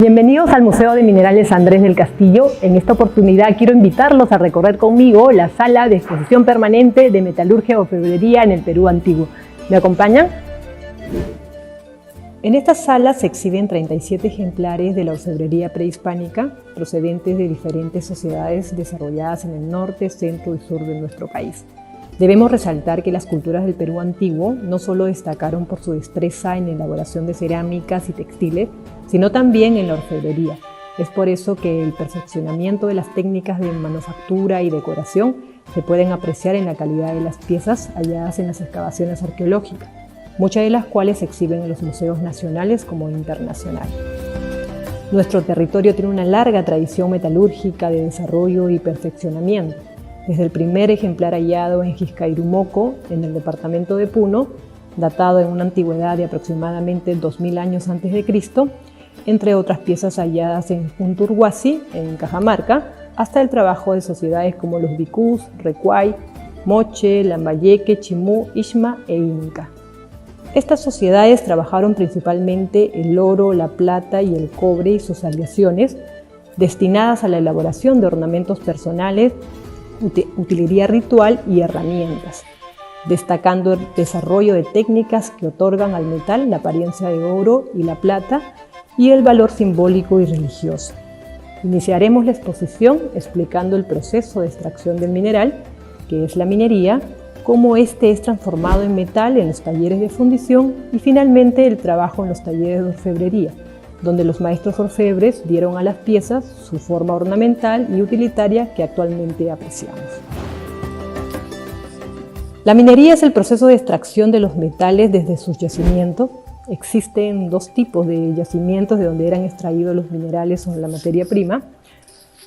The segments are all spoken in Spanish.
Bienvenidos al Museo de Minerales Andrés del Castillo. En esta oportunidad quiero invitarlos a recorrer conmigo la sala de exposición permanente de metalurgia y orfebrería en el Perú antiguo. ¿Me acompañan? En esta sala se exhiben 37 ejemplares de la orfebrería prehispánica procedentes de diferentes sociedades desarrolladas en el norte, centro y sur de nuestro país. Debemos resaltar que las culturas del Perú antiguo no solo destacaron por su destreza en la elaboración de cerámicas y textiles, sino también en la orfebrería. Es por eso que el perfeccionamiento de las técnicas de manufactura y decoración se pueden apreciar en la calidad de las piezas halladas en las excavaciones arqueológicas, muchas de las cuales se exhiben en los museos nacionales como internacionales. Nuestro territorio tiene una larga tradición metalúrgica de desarrollo y perfeccionamiento. Desde el primer ejemplar hallado en Xiscayrumoco, en el departamento de Puno, datado en una antigüedad de aproximadamente 2000 años antes de Cristo, entre otras piezas halladas en Punturhuasi, en Cajamarca, hasta el trabajo de sociedades como los Vicús, Recuay, Moche, Lambayeque, Chimú, Ixma e Inca. Estas sociedades trabajaron principalmente el oro, la plata y el cobre y sus aleaciones, destinadas a la elaboración de ornamentos personales, utilería ritual y herramientas, destacando el desarrollo de técnicas que otorgan al metal la apariencia de oro y la plata y el valor simbólico y religioso. Iniciaremos la exposición explicando el proceso de extracción del mineral, que es la minería, cómo este es transformado en metal en los talleres de fundición y finalmente el trabajo en los talleres de orfebrería, donde los maestros orfebres dieron a las piezas su forma ornamental y utilitaria que actualmente apreciamos. La minería es el proceso de extracción de los metales desde sus yacimientos. Existen dos tipos de yacimientos de donde eran extraídos los minerales o la materia prima.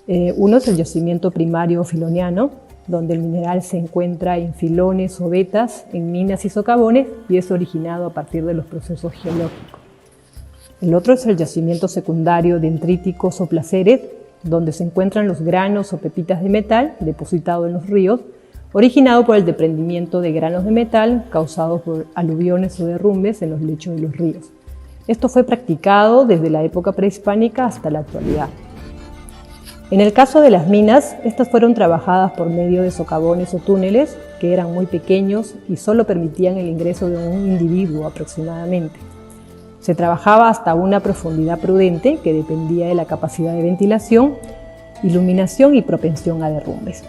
Uno es el yacimiento primario filoniano, donde el mineral se encuentra en filones o vetas, en minas y socavones y es originado a partir de los procesos geológicos. El otro es el yacimiento secundario dendríticos o placeres, donde se encuentran los granos o pepitas de metal depositados en los ríos, originado por el desprendimiento de granos de metal causados por aluviones o derrumbes en los lechos de los ríos. Esto fue practicado desde la época prehispánica hasta la actualidad. En el caso de las minas, estas fueron trabajadas por medio de socavones o túneles que eran muy pequeños y solo permitían el ingreso de un individuo aproximadamente. Se trabajaba hasta una profundidad prudente que dependía de la capacidad de ventilación, iluminación y propensión a derrumbes.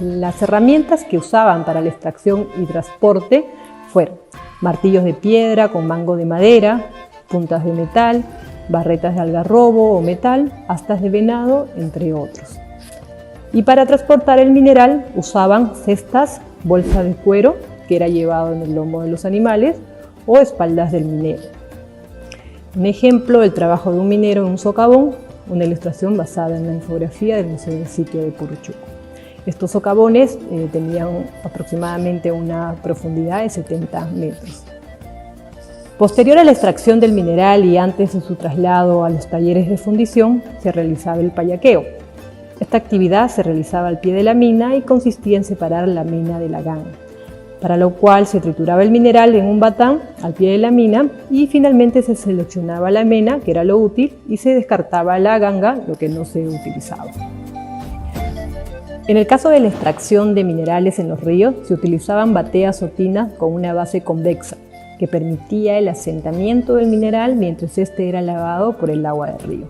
Las herramientas que usaban para la extracción y transporte fueron martillos de piedra con mango de madera, puntas de metal, barretas de algarrobo o metal, astas de venado, entre otros. Y para transportar el mineral usaban cestas, bolsas de cuero, que era llevado en el lomo de los animales, o espaldas del minero. Un ejemplo del trabajo de un minero en un socavón, una ilustración basada en la infografía del Museo del Sitio de Puruchuco. Estos socavones tenían aproximadamente una profundidad de 70 metros. Posterior a la extracción del mineral y antes de su traslado a los talleres de fundición, se realizaba el payaqueo. Esta actividad se realizaba al pie de la mina y consistía en separar la mena de la ganga, para lo cual se trituraba el mineral en un batán al pie de la mina y finalmente se seleccionaba la mena, que era lo útil, y se descartaba la ganga, lo que no se utilizaba. En el caso de la extracción de minerales en los ríos, se utilizaban bateas o tinas con una base convexa, que permitía el asentamiento del mineral mientras este era lavado por el agua del río.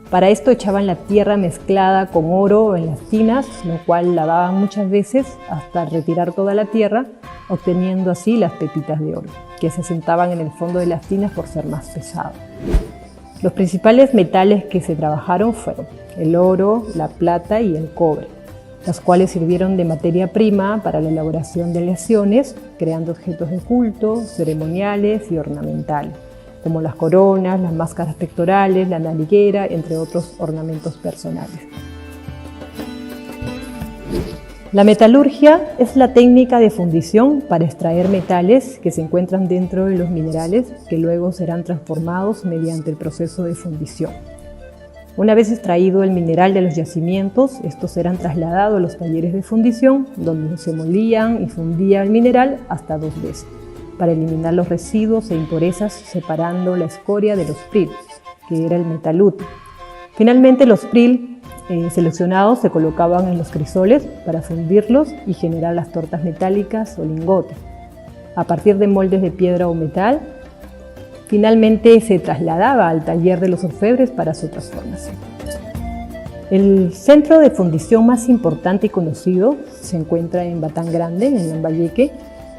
Para esto echaban la tierra mezclada con oro en las tinas, lo cual lavaban muchas veces hasta retirar toda la tierra, obteniendo así las pepitas de oro, que se asentaban en el fondo de las tinas por ser más pesados. Los principales metales que se trabajaron fueron el oro, la plata y el cobre, las cuales sirvieron de materia prima para la elaboración de aleaciones, creando objetos de culto, ceremoniales y ornamentales, como las coronas, las máscaras pectorales, la nariguera, entre otros ornamentos personales. La metalurgia es la técnica de fundición para extraer metales que se encuentran dentro de los minerales que luego serán transformados mediante el proceso de fundición. Una vez extraído el mineral de los yacimientos, estos serán trasladados a los talleres de fundición, donde se molían y fundía el mineral hasta 2 veces, para eliminar los residuos e impurezas, separando la escoria de los fluidos. que era el metalud. Finalmente los pril seleccionados se colocaban en los crisoles para fundirlos y generar las tortas metálicas o lingotes. A partir de moldes de piedra o metal, finalmente se trasladaba al taller de los orfebres para su transformación. El centro de fundición más importante y conocido se encuentra en Batán Grande, en Lambayeque,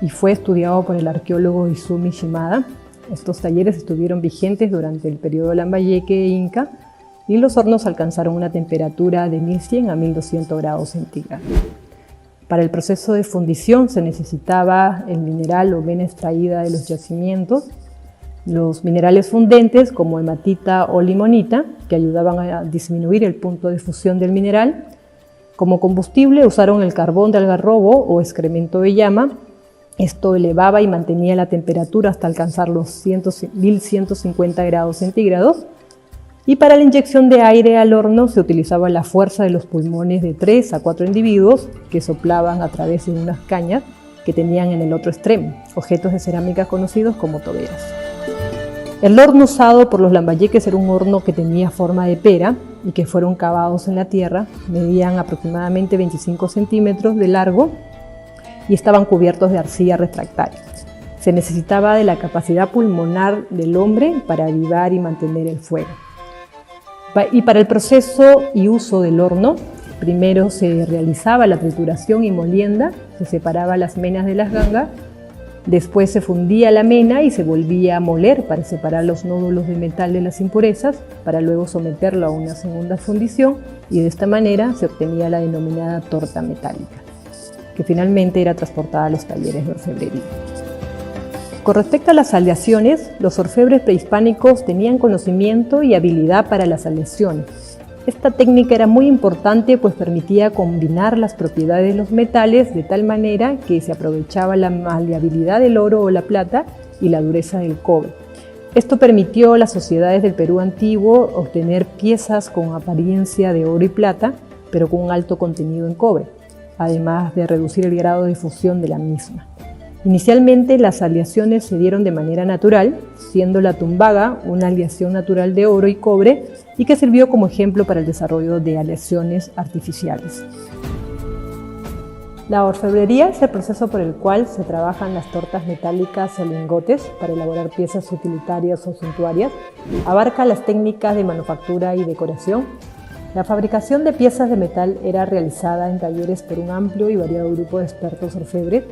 y fue estudiado por el arqueólogo Izumi Shimada. Estos talleres estuvieron vigentes durante el periodo Lambayeque e Inca, y los hornos alcanzaron una temperatura de 1100 a 1200 grados centígrados. Para el proceso de fundición se necesitaba el mineral o mena extraída de los yacimientos, los minerales fundentes como hematita o limonita, que ayudaban a disminuir el punto de fusión del mineral. Como combustible usaron el carbón de algarrobo o excremento de llama. Esto elevaba y mantenía la temperatura hasta alcanzar los 1150 grados centígrados. Y para la inyección de aire al horno se utilizaba la fuerza de los pulmones de 3 a 4 individuos que soplaban a través de unas cañas que tenían en el otro extremo, objetos de cerámica conocidos como toberas. El horno usado por los lambayeques era un horno que tenía forma de pera y que fueron cavados en la tierra, medían aproximadamente 25 centímetros de largo y estaban cubiertos de arcilla refractaria. Se necesitaba de la capacidad pulmonar del hombre para avivar y mantener el fuego. Y para el proceso y uso del horno, primero se realizaba la trituración y molienda, se separaba las menas de las gangas, después se fundía la mena y se volvía a moler para separar los nódulos de metal de las impurezas, para luego someterlo a una segunda fundición y de esta manera se obtenía la denominada torta metálica, que finalmente era transportada a los talleres de orfebrería. Con respecto a las aleaciones, los orfebres prehispánicos tenían conocimiento y habilidad para las aleaciones. Esta técnica era muy importante pues permitía combinar las propiedades de los metales de tal manera que se aprovechaba la maleabilidad del oro o la plata y la dureza del cobre. Esto permitió a las sociedades del Perú antiguo obtener piezas con apariencia de oro y plata, pero con un alto contenido en cobre, además de reducir el grado de fusión de la misma. Inicialmente las aleaciones se dieron de manera natural, siendo la tumbaga una aleación natural de oro y cobre y que sirvió como ejemplo para el desarrollo de aleaciones artificiales. La orfebrería es el proceso por el cual se trabajan las tortas metálicas o lingotes para elaborar piezas utilitarias o suntuarias. Abarca las técnicas de manufactura y decoración. La fabricación de piezas de metal era realizada en talleres por un amplio y variado grupo de expertos orfebres,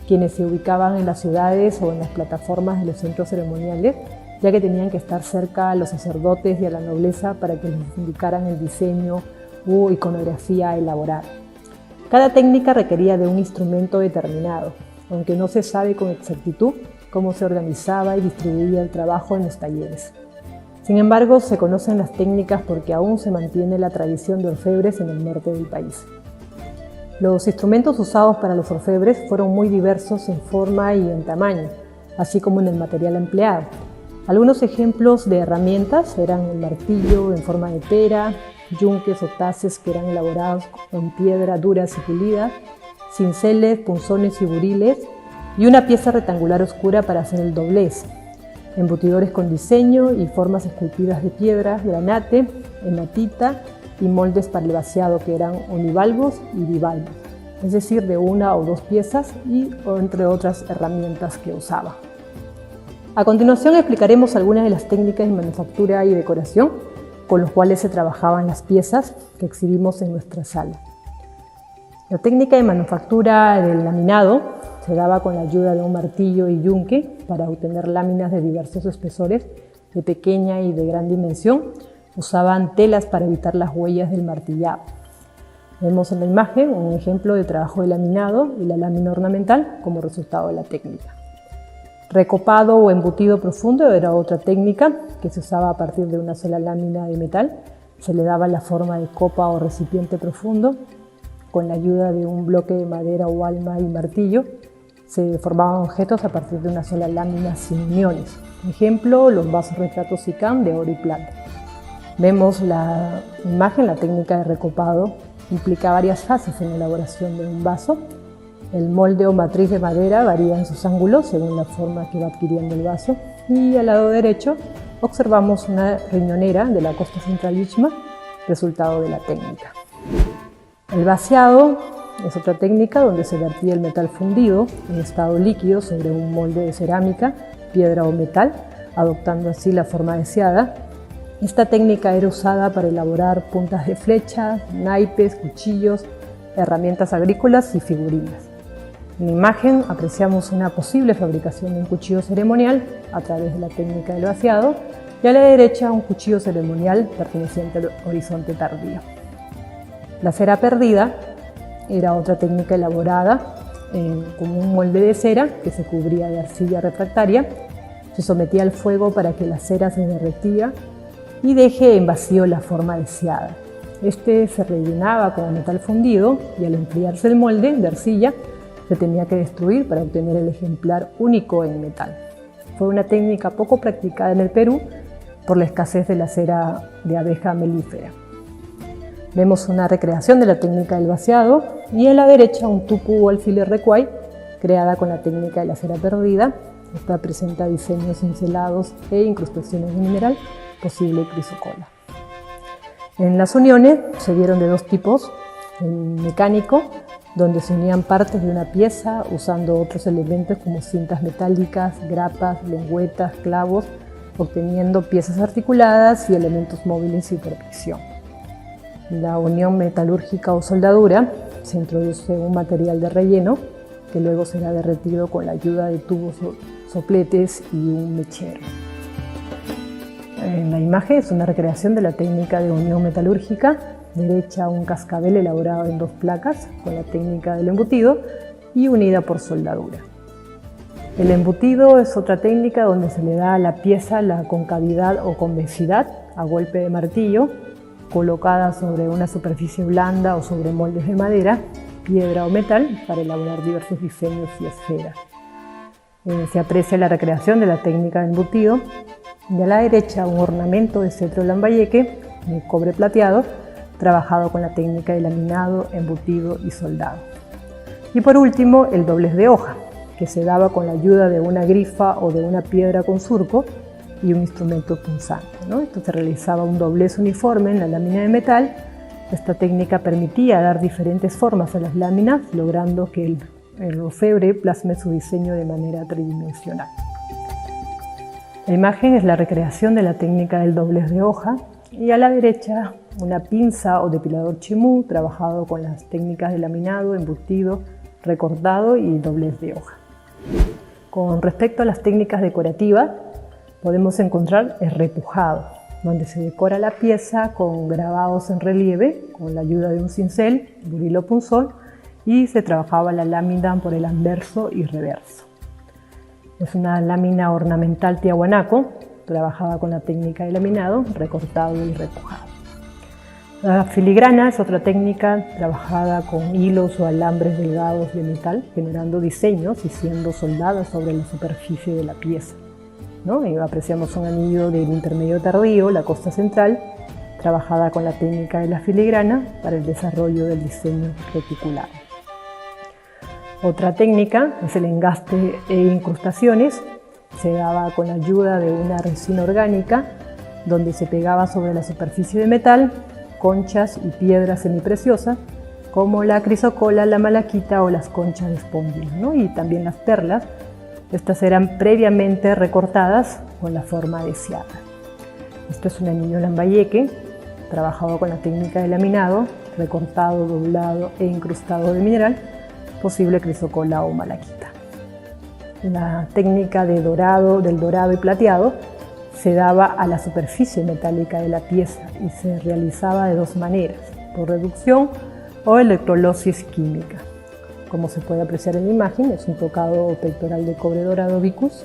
quienes se ubicaban en las ciudades o en las plataformas de los centros ceremoniales, ya que tenían que estar cerca a los sacerdotes y a la nobleza para que les indicaran el diseño u iconografía a elaborar. Cada técnica requería de un instrumento determinado, aunque no se sabe con exactitud cómo se organizaba y distribuía el trabajo en los talleres. Sin embargo, se conocen las técnicas porque aún se mantiene la tradición de orfebres en el norte del país. Los instrumentos usados para los orfebres fueron muy diversos en forma y en tamaño, así como en el material empleado. Algunos ejemplos de herramientas eran el martillo en forma de pera, yunques o taces que eran elaborados en piedra duras y pulidas, cinceles, punzones y buriles, y una pieza rectangular oscura para hacer el doblez, embutidores con diseño y formas esculpidas de piedra, granate, hematita, y moldes para el vaciado que eran univalvos y bivalvos, es decir, de una o dos piezas y entre otras herramientas que usaba. A continuación explicaremos algunas de las técnicas de manufactura y decoración con los cuales se trabajaban las piezas que exhibimos en nuestra sala. La técnica de manufactura del laminado se daba con la ayuda de un martillo y yunque para obtener láminas de diversos espesores, de pequeña y de gran dimensión. Usaban telas para evitar las huellas del martillado. Vemos en la imagen un ejemplo de trabajo de laminado y la lámina ornamental como resultado de la técnica. Recopado o embutido profundo era otra técnica que se usaba a partir de una sola lámina de metal. Se le daba la forma de copa o recipiente profundo. Con la ayuda de un bloque de madera o alma y martillo se formaban objetos a partir de una sola lámina sin uniones. Ejemplo, los vasos retratos Sicam de oro y plata. Vemos la imagen, la técnica de recopado implica varias fases en la elaboración de un vaso. El molde o matriz de madera varía en sus ángulos según la forma que va adquiriendo el vaso. Y al lado derecho observamos una riñonera de la costa central Ichma, resultado de la técnica. El vaciado es otra técnica donde se vertía el metal fundido en estado líquido sobre un molde de cerámica, piedra o metal, adoptando así la forma deseada. Esta técnica era usada para elaborar puntas de flecha, naipes, cuchillos, herramientas agrícolas y figurinas. En la imagen apreciamos una posible fabricación de un cuchillo ceremonial a través de la técnica del vaciado y a la derecha un cuchillo ceremonial perteneciente al horizonte tardío. La cera perdida era otra técnica elaborada con un molde de cera que se cubría de arcilla refractaria. Se sometía al fuego para que la cera se derretía y deje en vacío la forma deseada. Este se rellenaba con metal fundido y al enfriarse el molde de arcilla se tenía que destruir para obtener el ejemplar único en metal. Fue una técnica poco practicada en el Perú por la escasez de la cera de abeja melífera. Vemos una recreación de la técnica del vaciado y a la derecha un tupu o alfiler recuay creada con la técnica de la cera perdida. Esta presenta diseños cincelados e incrustaciones de mineral, posible crisocola. En las uniones se dieron de dos tipos: el mecánico, donde se unían partes de una pieza usando otros elementos como cintas metálicas, grapas, lengüetas, clavos, obteniendo piezas articuladas y elementos móviles y protección. La unión metalúrgica o soldadura se introduce un material de relleno que luego será derretido con la ayuda de tubos sopletes y un mechero. En la imagen es una recreación de la técnica de unión metalúrgica. Derecha un cascabel elaborado en dos placas con la técnica del embutido y unida por soldadura. El embutido es otra técnica donde se le da a la pieza la concavidad o convexidad a golpe de martillo, colocada sobre una superficie blanda o sobre moldes de madera, piedra o metal para elaborar diversos diseños y esferas. Se aprecia la recreación de la técnica de embutido y a la derecha un ornamento de cetro lambayeque de cobre plateado trabajado con la técnica de laminado, embutido y soldado. Y por último el doblez de hoja, que se daba con la ayuda de una grifa o de una piedra con surco y un instrumento punzante, Esto se realizaba un doblez uniforme en la lámina de metal. Esta técnica permitía dar diferentes formas a las láminas, logrando que el orfebre plasme su diseño de manera tridimensional. La imagen es la recreación de la técnica del doblez de hoja y a la derecha una pinza o depilador chimú trabajado con las técnicas de laminado, embutido, recortado y doblez de hoja. Con respecto a las técnicas decorativas, podemos encontrar el repujado, donde se decora la pieza con grabados en relieve con la ayuda de un cincel, buril o punzón, y se trabajaba la lámina por el anverso y reverso. Es una lámina ornamental tiahuanaco, trabajada con la técnica de laminado, recortado y repujado. La filigrana es otra técnica trabajada con hilos o alambres delgados de metal, generando diseños y siendo soldadas sobre la superficie de la pieza. Y apreciamos un anillo del intermedio tardío, la costa central, trabajada con la técnica de la filigrana para el desarrollo del diseño reticulado. Otra técnica es el engaste e incrustaciones. Se daba con la ayuda de una resina orgánica, donde se pegaba sobre la superficie de metal conchas y piedras semipreciosas, como la crisocola, la malaquita o las conchas de espóndilo, y también las perlas. Estas eran previamente recortadas con la forma deseada. Esto es un anillo lambayeque, trabajado con la técnica de laminado, recortado, doblado e incrustado de mineral, posible crisocola o malaquita. La técnica del dorado y plateado se daba a la superficie metálica de la pieza y se realizaba de dos maneras, por reducción o electrolisis química. Como se puede apreciar en la imagen, es un tocado pectoral de cobre dorado vicus,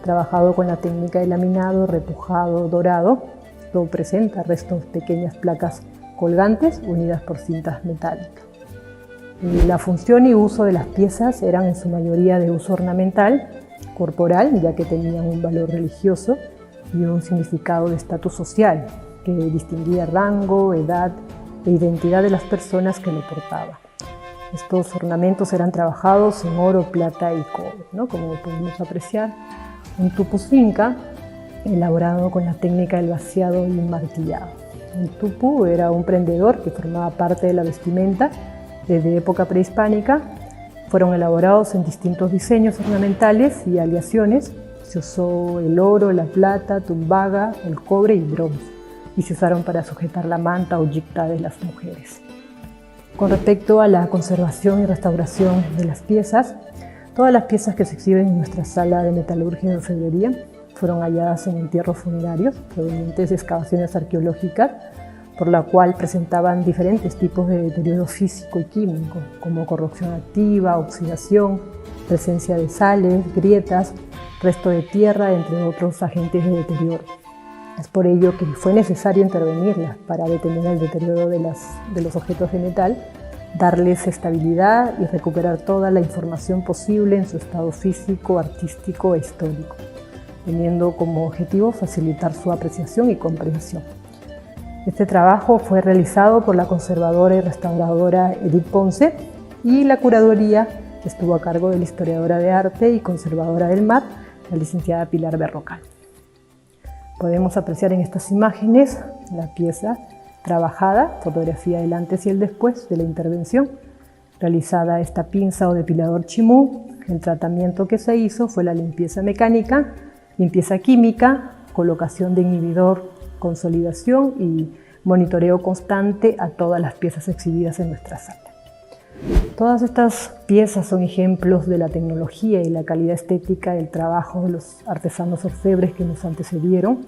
trabajado con la técnica de laminado, repujado, dorado. Todo presenta restos de pequeñas placas colgantes unidas por cintas metálicas. Y la función y uso de las piezas eran en su mayoría de uso ornamental, corporal, ya que tenían un valor religioso, y un significado de estatus social que distinguía rango, edad e identidad de las personas que lo portaban. Estos ornamentos eran trabajados en oro, plata y cobre, Como podemos apreciar, un tupus inca elaborado con la técnica del vaciado y martillado. El tupú era un prendedor que formaba parte de la vestimenta desde época prehispánica. Fueron elaborados en distintos diseños ornamentales y aleaciones. Se usó el oro, la plata, tumbaga, el cobre y bronce, y se usaron para sujetar la manta o yicta de las mujeres. Con respecto a la conservación y restauración de las piezas, todas las piezas que se exhiben en nuestra sala de metalurgia y orfebrería fueron halladas en entierros funerarios provenientes de excavaciones arqueológicas, por la cual presentaban diferentes tipos de deterioro físico y químico, como corrosión activa, oxidación, presencia de sales, grietas, resto de tierra, entre otros agentes de deterioro. Es por ello que fue necesario intervenirlas para detener el deterioro de los objetos de metal, darles estabilidad y recuperar toda la información posible en su estado físico, artístico e histórico, teniendo como objetivo facilitar su apreciación y comprensión. Este trabajo fue realizado por la conservadora y restauradora Edith Ponce, y la curaduría estuvo a cargo de la historiadora de arte y conservadora del MAT, la licenciada Pilar Berrocal. Podemos apreciar en estas imágenes la pieza trabajada, fotografía del antes y el después de la intervención, realizada esta pinza o depilador chimú. El tratamiento que se hizo fue la limpieza mecánica, limpieza química, colocación de inhibidor, consolidación y monitoreo constante a todas las piezas exhibidas en nuestra sala. Todas estas piezas son ejemplos de la tecnología y la calidad estética del trabajo de los artesanos orfebres que nos antecedieron,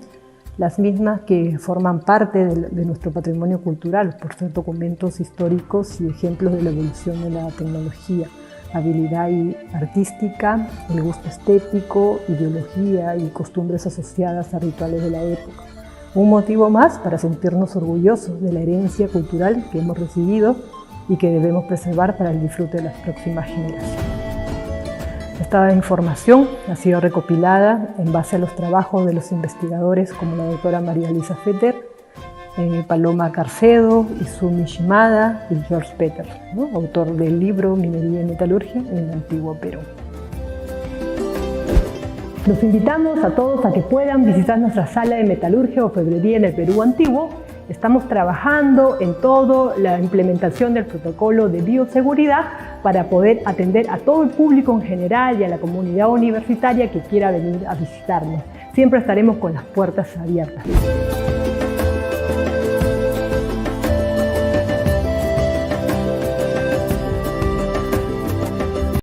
las mismas que forman parte de nuestro patrimonio cultural por ser documentos históricos y ejemplos de la evolución de la tecnología, habilidad artística, el gusto estético, ideología y costumbres asociadas a rituales de la época. Un motivo más para sentirnos orgullosos de la herencia cultural que hemos recibido y que debemos preservar para el disfrute de las próximas generaciones. Esta información ha sido recopilada en base a los trabajos de los investigadores como la doctora María Luisa Fetter, Paloma Carcedo, Izumi Shimada y George Peter, autor del libro Minería y Metalurgia en el Antiguo Perú. Los invitamos a todos a que puedan visitar nuestra sala de metalurgia o orfebrería en el Perú Antiguo. Estamos trabajando en toda la implementación del protocolo de bioseguridad para poder atender a todo el público en general y a la comunidad universitaria que quiera venir a visitarnos. Siempre estaremos con las puertas abiertas.